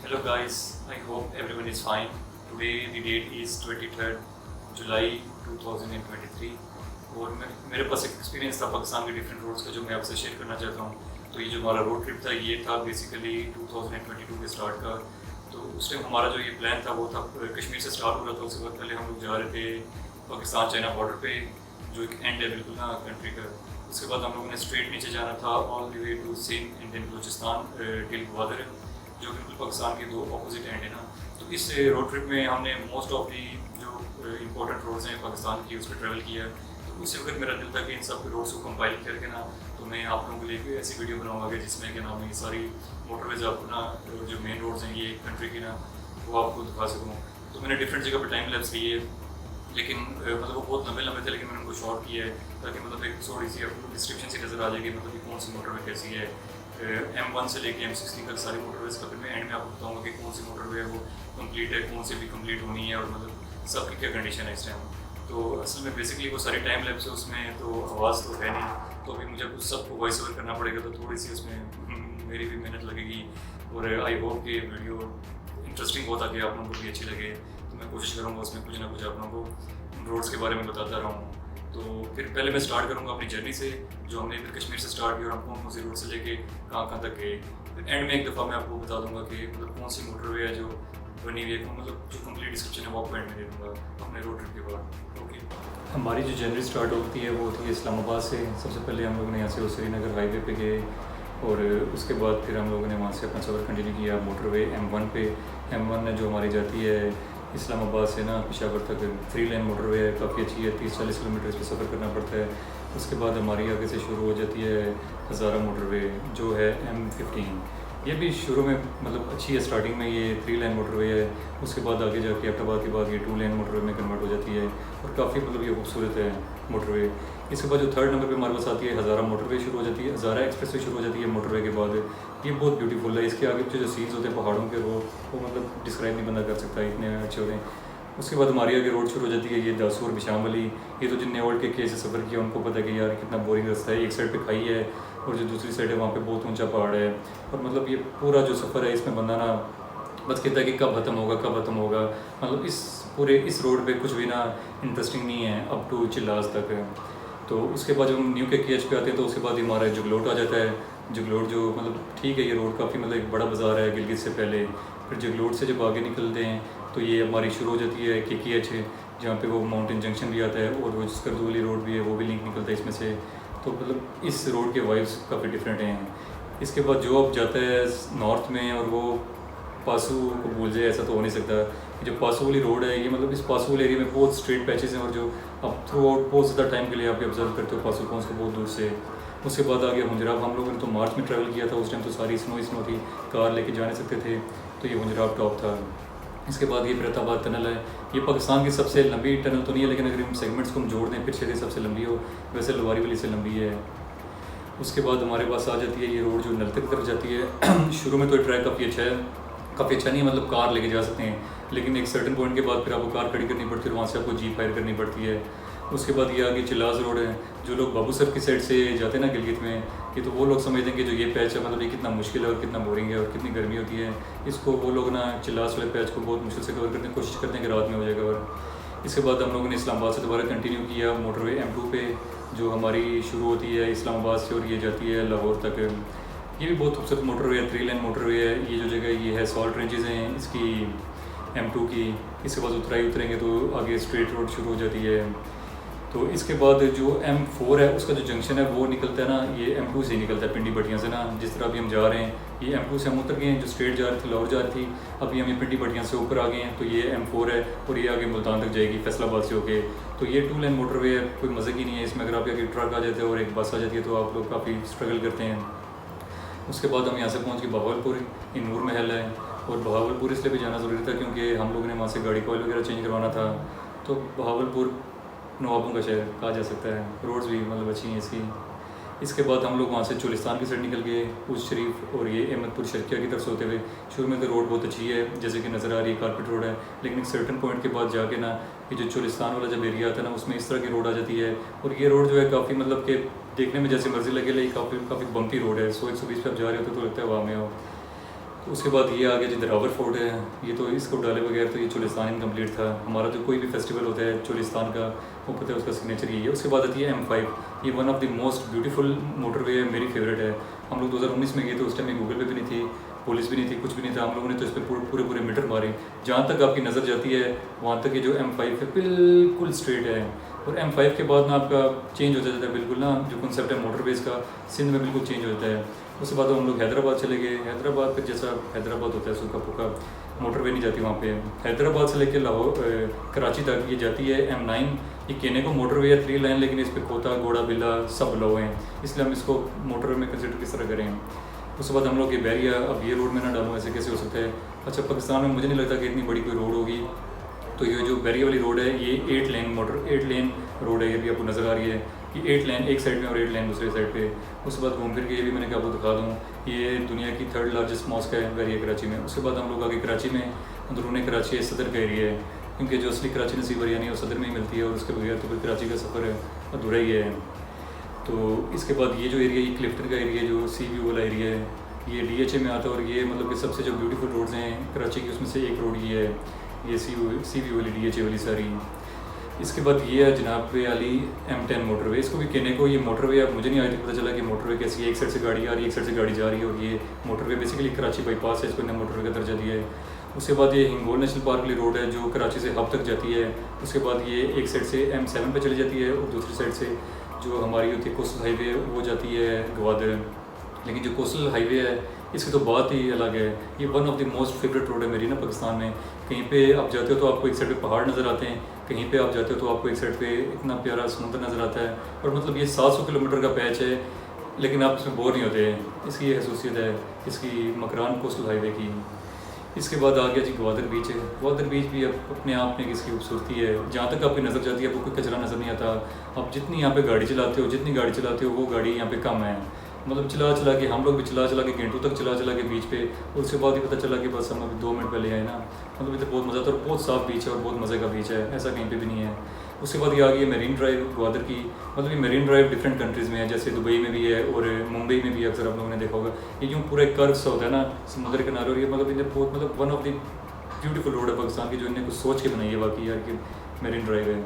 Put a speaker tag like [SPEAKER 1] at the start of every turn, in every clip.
[SPEAKER 1] Hello guys, I hope everyone is fine. Today the date is 23rd जुलाई 2023 और मेरे पास एक experience था पाकिस्तान के डिफरेंट रोड्स का जो मैं आपसे शेयर करना चाहता हूँ। तो ये जो हमारा रोड ट्रिप था ये था बेसिकली 2022 के स्टार्ट का। तो उस टाइम हमारा जो ये प्लान था वो था कश्मीर से स्टार्ट हो रहा था। उसके बाद पहले हम लोग जा रहे थे पाकिस्तान चाइना बॉर्डर पे जो एक एंड है बिल्कुल ना कंट्री का। उसके बाद हम लोगों ने स्ट्रेट नीचे जाना था all the way to Sindh and then Balochistan till Gwadar जो बिल्कुल पाकिस्तान के दो अपोजिट एंड है ना। तो इस रोड ट्रिप में हमने मोस्ट ऑफ दी जो इंपॉर्टेंट रोड्स हैं पाकिस्तान की उस पर ट्रैवल किया। तो उसी वक्त मेरा दिल था कि इन सब रोड्स को कंपाइल करके ना तो मैं आप लोगों को लेकर ऐसी वीडियो बनाऊंगा कि जिसमें क्या नाम है ये सारी मोटरवेज आपको ना जो मेन रोड्स हैं ये कंट्री की ना वो आपको दिखा सकूँ। तो मैंने डिफरेंट जगह पर टाइम लैप्स लिए लेकिन मतलब वो बहुत लंबे लंबे थे लेकिन मैंने उनको शॉर्ट किया है ताकि मतलब एक थोड़ी सी आपको डिस्क्रिप्शन सी नज़र आ जाएगी मतलब कि कौन सी मोटरवे कैसी है। M1 से लेके M16 तक सारी मोटरवेज का फिर मैं एंड में आपको बताऊंगा कि कौन सी मोटरवे है वो कंप्लीट है कौन सी भी कंप्लीट होनी है और मतलब सबकी क्या कंडीशन है इस टाइम। तो असल में बेसिकली वो सारी टाइम लैप्स है उसमें तो आवाज़ तो है नहीं तो अभी मुझे उस सबको वॉइस ओवर करना पड़ेगा तो थोड़ी सी उसमें मेरी भी मेहनत लगेगी और आई होप कि वीडियो इंटरेस्टिंग बहुत आगे आप लोगों को भी अच्छी लगे। तो मैं कोशिश करूँगा उसमें कुछ ना कुछ आप लोगों को रोड्स के बारे में बताता रहूँ। तो फिर पहले मैं स्टार्ट करूँगा अपनी जर्नी से जो हमने फिर कश्मीर से स्टार्ट किया और हम कौन सी रोड से लेके कहाँ कहाँ तक गए। फिर एंड में एक दफ़ा मैं आपको बता दूँगा कि मतलब कौन सी मोटरवे है जो बनी हुई है मतलब जो कंप्लीट डिस्क्रिप्शन है वो आपको एंड में दे दूँगा अपने रोड ट्रिप के बाद। ओके, हमारी जो जर्नी स्टार्ट होती है वो होती है इस्लामाबाद से। सबसे पहले हम लोगों ने यहाँ से श्रीनगर हाईवे पे गए और उसके बाद फिर हम लोगों ने वहाँ से अपना सफ़र कंटिन्यू किया मोटरवे M1 पे। M1 जो हमारी जाती है इस्लामाबाद से ना पेशावर तक 3 लेन मोटरवे है, काफ़ी अच्छी है, 30-40 किलोमीटर इस पर सफ़र करना पड़ता है। उसके बाद हमारी आगे से शुरू हो जाती है हज़ारा मोटरवे जो है M15। ये भी शुरू में मतलब अच्छी है, स्टार्टिंग में ये 3 लेन मोटरवे है। उसके बाद आगे जाके एबटाबाद के बाद ये 2 लेन मोटरवे में कन्वर्ट हो जाती है और काफ़ी मतलब ये खूबसूरत है मोटरवे। इसके बाद जो थर्ड नंबर पे हमारे पास आती है हज़ारा मोटरवे शुरू हो जाती है, हज़ारा एक्सप्रेस वे शुरू हो जाती है मोटरवे के बाद। ये बहुत ब्यूटीफुल है, इसके आगे जो सीन्स होते हैं पहाड़ों के वो मतलब डिस्क्राइब नहीं बंदा कर सकता, इतने अच्छे होते हैं। उसके बाद हमारी आगे रोड शुरू हो जाती है ये दासूर बिशाम वाली। ये तो जिनने ओल्ड के केस से सफ़र किया उनको पता है कि यार कितना बोरिंग रास्ता है। एक साइड पे खाई है और जो दूसरी साइड है वहाँ पे बहुत ऊंचा पहाड़ है और मतलब ये पूरा जो सफ़र है इसमें बंदा ना बस कहता है कि कब ख़त्म होगा कब ख़त्म होगा। मतलब इस रोड पे कुछ भी ना इंटरेस्टिंग नहीं है अप टू चिल्लास तक। तो उसके बाद जब हम न्यू के केच पे आते हैं तो उसके बाद हमारा जुगलोट आ जाता है। जुगलोट जो मतलब ठीक है ये रोड काफ़ी मतलब एक बड़ा बाज़ार है गिलगित से पहले। फिर जुगलोट से जब आगे निकलते हैं तो ये हमारी शुरू हो जाती है KKH जहाँ पे वो माउंटेन जंक्शन भी आता है और वो स्कर्दू वाली रोड भी है वो भी लिंक निकलता है इसमें से। तो मतलब इस रोड के वाइब्स काफ़ी डिफरेंट हैं। इसके बाद जो अब जाता है नॉर्थ में और वो पासू को भूल जाए ऐसा तो हो नहीं सकता। जो पासू वाली रोड है ये मतलब इस पासू वाले एरिया में बहुत स्ट्रेट पैचेस हैं और जो अब थ्रू आउट बहुत ज़्यादा टाइम के लिए आप ऑब्जर्व करते हो पासू पहुँच को बहुत दूर से। उसके बाद आ गया हुंजराब। हम लोगों ने तो मार्च में ट्रैवल किया था, उस टाइम तो सारी स्नो थी, कार लेके जा नहीं सकते थे, तो ये हुंजराब टॉप था। इसके बाद ये फिरताबाद टनल है। ये पाकिस्तान की सबसे लंबी टनल तो नहीं है लेकिन अगर इन सेगमेंट्स को हम जोड़ दें फिर शायद सबसे लंबी हो, वैसे लवारी वाली से लंबी है। उसके बाद हमारे पास आ जाती है ये रोड जो नलते की तरफ जाती है। शुरू में तो ये ट्रैक काफ़ी अच्छा है, काफ़ी अच्छा नहीं है मतलब कार लेके जा सकते हैं लेकिन एक सर्टन पॉइंट के बाद फिर आपको कार खड़ी करनी पड़ती है और वहाँ से आपको जीप हायर करनी पड़ती है। उसके बाद ये आगे चिल्लास रोड है। जो लोग बाबू सर की साइड से जाते हैं ना गिलगित में ये तो वो लोग समझते हैं कि जो ये पैच है मतलब ये कितना मुश्किल है और कितना बोरिंग है और कितनी गर्मी होती है। इसको वो लोग ना चिल्लास वाले पैच को बहुत मुश्किल से कवर करने की कोशिश करते हैं कि रात में हो जाएगा। और इसके बाद हम लोगों ने इस्लामाबाद से दोबारा कंटिन्यू किया मोटरवे M2 पे जो हमारी शुरू होती है इस्लामाबाद से और ये जाती है लाहौर तक। ये भी बहुत खूबसूरत मोटरवे है, 3 लेन मोटरवे है। ये जो जगह ये है सॉल्ट रेंजेस हैं इसकी M2 की। इसके बाद उतरेंगे तो आगे स्ट्रेट रोड शुरू हो जाती है। तो इसके बाद जो M4 है उसका जो जंक्शन है वो निकलता है ना ये M2 से निकलता है पिंडी भटियाँ से ना। जिस तरह अभी हम जा रहे हैं ये M2 से हम उतर गए हैं, जो स्ट्रेट जा रही थी लाहौर जा रही थी, अभी हम ये पिंडी भटियाँ से ऊपर आ गए हैं। तो ये M4 है और ये आगे मुल्तान तक जाएगी फैसलाबाद से होके। तो ये 2 लेन मोटरवे है, कोई मज़े की नहीं है इसमें। अगर आप आगे ट्रक आ जाते हैं और एक बस आ जाती है तो आप लोग काफ़ी स्ट्रगल करते हैं। उसके बाद हम यहाँ से पहुँच गए बहावलपुर। ये नूर महल है और बहावलपुर इसलिए भी जाना ज़रूरी था क्योंकि हम लोगों ने वहाँ से गाड़ी को ऑयल वगैरह चेंज करवाना था। तो बहावलपुर नवाबों का शहर कहा जा सकता है, रोड्स भी मतलब अच्छी हैं इसकी। इसके बाद हम लोग वहाँ से चोलिस्तान की साइड निकल गए, उस शरीफ और ये अहमदपुर शर्किया की तरफ से होते हुए। शुरू में तो रोड बहुत अच्छी है जैसे कि नज़र आ रही है, कारपेट रोड है, लेकिन एक सर्टन पॉइंट के बाद जाके ना ये जो चोलिस्तान वाला जब एरिया आता है ना उसमें इस तरह की रोड आ जाती है। और ये रोड जो है काफ़ी मतलब कि देखने में जैसे मर्जी लगे लेकिन काफ़ी बम्पी रोड है। 100-120 पे आप जा रहे होते तो लगता है वहाँ में हो। तो उसके बाद ये आ गया जी दरावर फोर्ट है। ये तो इसको डाले बगैर तो ये चोलिस्तान इनकम्प्लीट था। हमारा जो कोई भी फेस्टिवल होता है चोलिस्तान का, वो पता है उसका सिग्नेचर यही है। उसके बाद आती है M5। ये one of the most beautiful motorway है, मेरी फेवरेट है। हम लोग 2019 में गए थे, उस टाइम में गूगल पे भी नहीं थी, पुलिस भी नहीं थी, कुछ भी नहीं था। हम लोगों ने तो इस पर पूरे पूरे मीटर मारे। जहाँ तक आपकी नज़र जाती है वहाँ तक ये जो M5 है बिल्कुल स्ट्रेट है। और M5 के बाद ना आपका चेंज हो जाता है बिल्कुल ना, जो कॉन्सेप्ट है मोटरवेज का सिंध में बिल्कुल चेंज हो जाता है। उसके बाद हम लोग हैदराबाद चले गए। हैदराबाद फिर जैसा हैदराबाद होता है सूखा फूका, मोटरवे नहीं जाती वहाँ पे। हैदराबाद से लेकर लाहौर कराची तक ये जाती है M9। ये कहने को मोटरवे है 3 लाइन, लेकिन इस पर खोता घोड़ा बिल्ला सब लगे हैं, इसलिए हम इसको मोटरवे में कंसिडर किस तरह करें। उसके बाद हम लोग ये बैरिया, अब ये रोड में ना डालूँ, ऐसे कैसे हो सकता है। अच्छा, पाकिस्तान में मुझे नहीं लगता कि इतनी बड़ी कोई रोड होगी। तो ये जो बैरिया वाली रोड है ये 8 लेन रोड है। ये भी आपको नज़र आ रही है कि 8 लेन एक साइड में और 8 लेन दूसरे साइड पे। उसके बाद घूम फिर के ये भी मैंने क्या आपको दिखा दूँ, ये दुनिया की 3rd लार्जेस्ट मॉस्क है बैरिया कराची में। उसके बाद हम लोग आगे कराची में अंदरूनी कराची है, सदर का एरिया है, क्योंकि जो असली कराची नसीब बिरयानी है वो सदर में ही मिलती है, और उसके बगैर तो फिर कराची का सफ़र है अधूरा ही है। तो इसके बाद ये जो एरिया, ये क्लिफ्टन का एरिया जो सी व्यू वाला एरिया है, ये DHA में आता है। और ये मतलब कि सबसे जो ब्यूटीफुल रोड्स हैं कराची की, उसमें से एक रोड ये है, ये सी व्यू वाली DHA वाली सारी। इसके बाद ये है जनाब अली M10 मोटरवे। इसको भी कहने को ये मोटरवे, अब मुझे नहीं आज तक पता चला कि मोटरवे कैसी है। एक साइड से गाड़ी आ रही है, एक साइड से गाड़ी जा रही है, और ये मोटरवे बेसिकली कराची बाईपास है, इसको इन्हें मोटरवे का दर्जा दिया है। उसके बाद ये हिंगोल नेशनल पार्क वाली रोड है जो कराची से हब तक जाती है। उसके बाद ये एक साइड से M7 पे चली जाती है, और दूसरी साइड से जो हमारी होती है कोस्टल हाईवे वो जाती है गवादर। लेकिन जो कोस्टल हाईवे है इसकी तो बात ही अलग है। ये one of the most favourite road है मेरी ना पाकिस्तान में। कहीं पे आप जाते हो तो आपको एक साइड पे पहाड़ नज़र आते हैं, कहीं पे आप जाते हो तो आपको एक साइड पे इतना प्यारा समुद्र नज़र आता है। और मतलब ये 700 किलोमीटर का पैच है, लेकिन आप इसमें बोर नहीं होते। इसकी ये खसूसियत है इसकी मकरान कोस्टल हाईवे की। इसके बाद आ गया जी ग्वादर बीच है। ग्वादर बीच भी अपने आप में इसकी खूबसूरती है। जहाँ तक आपकी नज़र जाती है आपको कोई कचरा नज़र नहीं आता। आप जितनी यहाँ पे गाड़ी चलाते हो, जितनी गाड़ी चलाते हो वो गाड़ी यहाँ पे कम है। मतलब चला चला के हम लोग भी चला चला के घंटों तक चला चला के बीच पे, और उसके बाद ही पता चला कि बस हम अभी 2 मिनट पहले आए ना। मतलब इधर बहुत मज़ा आता है, और बहुत साफ़ बीच है और बहुत मज़े का बीच है, ऐसा कहीं पे भी नहीं है। उसके बाद ये आ गई मेरीन ड्राइव ग्वादर की। मतलब ये मेरीन ड्राइव डिफरेंट कंट्रीज़ में है, जैसे दुबई में भी है और मुंबई में भी अक्सर आप लोगों ने देखा होगा। ये यूँ पूरा एक कर्व सा होता है ना समुद्र किनारे, और ये मतलब इन्हें बहुत मतलब one of the beautiful road है पाकिस्तान की, जो इन्हें कुछ सोच के बनाई है वाकई यार कि मेरीन ड्राइव है।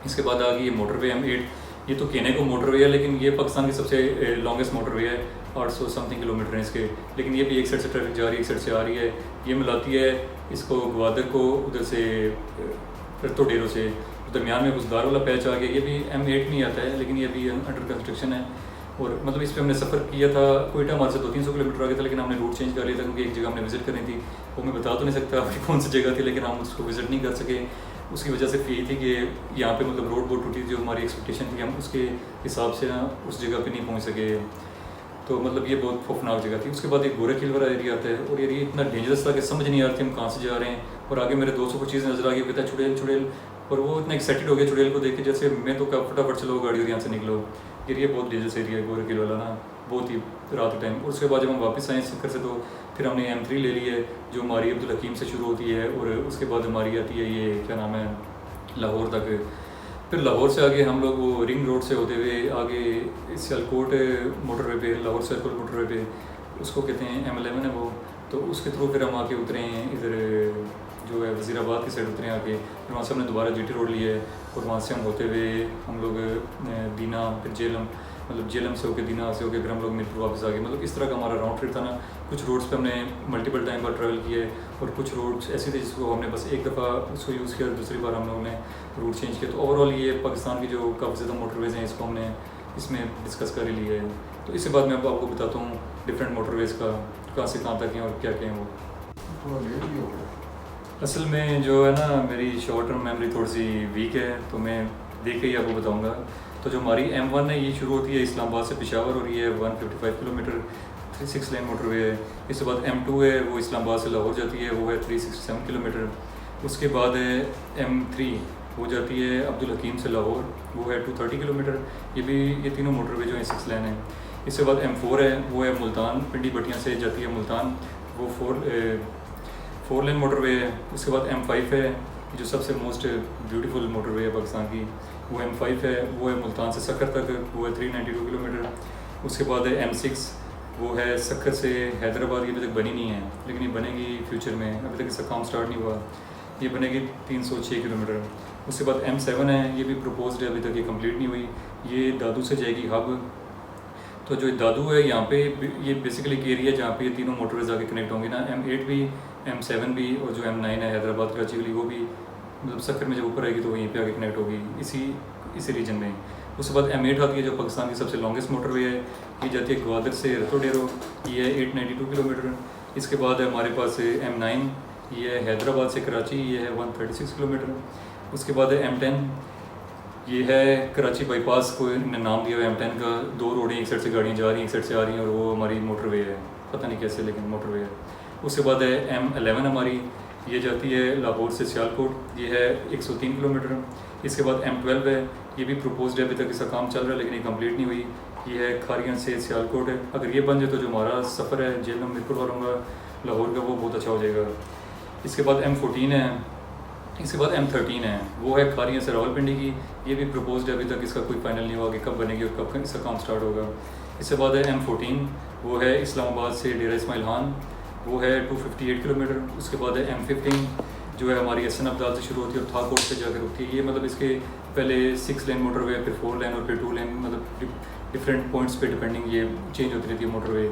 [SPEAKER 1] इसके बाद आ गई ये मोटरवे M8। ये तो कहने को मोटरवे है, लेकिन ये पाकिस्तान की सबसे लॉन्गेस्ट मोटरवे है। 800 समथिंग किलोमीटर हैं इसके। लेकिन ये भी एक साइड से ट्रैफिक जा रही है, एक साइड से आ रही है। ये मिलाती है इसको ग्वादर को उधर से रत्तो डेरों से। दरमियान में गुजदार वाला पैच आ गया। ये भी M8 नहीं आता है, लेकिन ये भी अंडर कंस्ट्रक्शन है। और मतलब इस पर हमने सफ़र किया था, कोयटा हमारे से 200-300 किलोमीटर आगे था, लेकिन हमने रूट चेंज कर लिया था क्योंकि एक जगह हमने विज़िट करनी थी। वो मैं बता तो नहीं सकता आपकी कौन सी जगह थी, लेकिन हम उसको विज़िट नहीं कर सके। उसकी वजह से यही थी कि यहाँ पे मतलब रोड बहुत टूटी थी, जो हमारी एक्सपेक्टेशन थी हम उसके हिसाब से ना उस जगह पे नहीं पहुँच सके। तो मतलब ये बहुत खौफनाक जगह थी। उसके बाद एक गोरे किल वाला एरिया आता है, और एरिया इतना डेंजरस था कि समझ नहीं आ रही थी हम कहाँ से जा रहे हैं। और आगे मेरे दोस्तों को चीज़ नज़र आ गई, कहता चुड़ैल चुड़ैल, और वो इतना एक्साइटेड हो गया चुड़ैल को देख के, जैसे मैं तो क्या फटाफट चलो गाड़ी और यहाँ से निकलो। एरिया बहुत डेंजरस एरिया है गोरे किल वाला ना, बहुत ही रात के टाइम। और उसके बाद जब हम वापस आए चक्कर से, तो फिर हमने M3 ले ली है जो हमारी अब्दुल हकीम से शुरू होती है, और उसके बाद हमारी आती है ये क्या नाम है लाहौर तक। फिर लाहौर से आगे हम लोग वो रिंग रोड से होते हुए आगे सियालकोट मोटरवे पे, लाहौर सियालकोट मोटरवे पे, उसको कहते हैं M11 है वो। तो उसके थ्रू फिर हम आके उतरे हैं इधर जो है वज़ीराबाद की साइड उतरे आके। फिर वहाँ से हमने दोबारा GT रोड लिया है, और वहाँ से हम होते हुए हम लोग दीना, फिर जेलम, मतलब जेलम से होकर दीना से होकर फिर हम लोग मीरपुर वापस आ गए। मतलब इस तरह का हमारा राउंड ट्रिप था ना। कुछ रोड्स पे हमने मल्टीपल टाइम पर ट्रैवल किया है, और कुछ रोड्स ऐसे थे जिसको हमने बस एक दफ़ा उसको यूज़ किया, दूसरी बार हम लोगों ने रूट चेंज किया। तो ओवरऑल ये पाकिस्तान की जो काफ़ी ज़्यादा मोटरवेज़ हैं इसको हमने इसमें डिस्कस कर ही लिया है। तो इसके बाद मैं अब आपको बताता हूँ डिफरेंट मोटरवेज़ का कहाँ से कहाँ तक हैं और क्या क्या हैं वो। असल में जो है ना मेरी शॉर्ट टर्म मेमोरी थोड़ी सी वीक है, तो मैं देख के ही आपको बताऊँगा। तो जो हमारी M1 है ये शुरू होती है इस्लामाबाद से पेशावर, और ये 155 किलोमीटर 6 लेन मोटरवे है। इसके बाद M2 है वो इस्लामाबाद से लाहौर जाती है, वो है 367 किलोमीटर। उसके बाद है M3 वो जाती है अब्दुल हकीम से लाहौर, वो है 230 किलोमीटर। ये तीनों मोटरवे जो है 6 लेन है। इसके बाद M4 है वो है मुल्तान, पिंडी बटियाँ से जाती है मुल्तान, वो 4 लेन मोटरवे है। उसके बाद M5 है जो सबसे मोस्ट ब्यूटीफुल मोटरवे है पाकिस्तान की, वो M5 है, वो है मुल्तान से सक्कर तक, वो है 392 किलोमीटर। उसके बाद है M6, वो है सक्कर से हैदराबाद। ये अभी तक बनी नहीं है, लेकिन ये बनेगी फ्यूचर में, अभी तक इसका काम स्टार्ट नहीं हुआ। ये बनेगी 306 किलोमीटर। उसके बाद M7 है, ये भी प्रपोज्ड है, अभी तक ये कंप्लीट नहीं हुई। ये दादू से जाएगी हब। तो जो दादू है यहाँ पे ये बेसिकली एक एरिया जहाँ पे ये तीनों मोटरवेज आके कनेक्ट होंगे ना, M8 भी, M7 भी, और जो M9 है हैदराबाद कराची वाली, वो भी मतलब सक्कर में जब ऊपर आएगी तो वहीं पे आके कनेक्ट होगी इसी रीजन में। उसके बाद M8 आती है जो पाकिस्तान की सबसे लॉन्गेस्ट मोटरवे है। ये जाती है ग्वादर से रतोडेरो, ये है 892 किलोमीटर। इसके बाद है हमारे पास M9, ये है हैदराबाद से कराची, ये है 136 किलोमीटर। उसके बाद है M10, ये है कराची बाईपास को इन्होंने नाम दिया है M10 का। 2 रोडें, एक साइड से गाड़ियाँ जा रही हैं, एक साइड से आ रही हैं, और वो हमारी मोटरवे है, पता नहीं कैसे लेकिन मोटरवे है। उसके बाद है M11 हमारी, ये जाती है लाहौर से सियालकोट, ये है 103 किलोमीटर। इसके बाद M12 है, ये भी प्रपोज्ड है, अभी तक इसका काम चल रहा है लेकिन ये कंप्लीट नहीं हुई। ये है खारियान से सियालकोट है। अगर ये बन जाए तो जो हमारा सफ़र है जेलम मिरपुर वालों का लाहौर का, वो बहुत अच्छा हो जाएगा। इसके बाद M14 है। इसके बाद M13 है, वो है खारियान से रावलपिंडी की। ये भी प्रपोज्ड है, अभी तक इसका कोई फाइनल नहीं हुआ कि कब बनेगी और कब इसका काम स्टार्ट होगा। इसके बाद है M14, वो है इस्लामाबाद से डेरा इस्माइल खान, वो है 258 किलोमीटर। उसके बाद है M15, जो है हमारी हसन अब्दाल से शुरू होती है और थाकोट से जाकर रुकती है। ये मतलब इसके पहले 6 लेन मोटरवे, फिर 4 लेन और फिर 2 लेन, मतलब डिफरेंट पॉइंट्स पे डिपेंडिंग ये चेंज होती रहती है मोटरवे।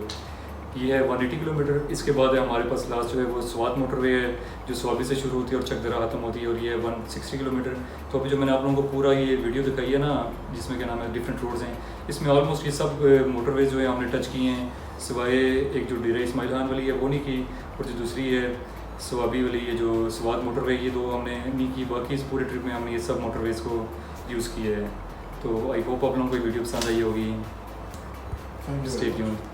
[SPEAKER 1] ये है 180 किलोमीटर। इसके बाद है हमारे पास लास्ट जो है वो स्वात मोटरवे है, जो स्वाबी से शुरू होती है और चकदरा ख़त्म होती है, और ये है 160 किलोमीटर। तो अभी जो मैंने आप लोगों को पूरा ये वीडियो दिखाई है ना, जिसमें क्या नाम है डिफरेंट रोड्स हैं, इसमें ऑलमोस्ट ये सब मोटरवेज जो है हमने टच किए हैं, सिवाय एक जो डेरा इस्माइल खान वाली है वो नहीं की, और जो दूसरी है स्वाबी वाली है जो स्वात मोटरवे, ये 2 हमने नहीं की। बाकी इस पूरे ट्रिप में हमने ये सब मोटरवेज को यूज़ किया है। तो आई होप आप लोगों को वीडियो पसंद आई होगी। Stay tuned.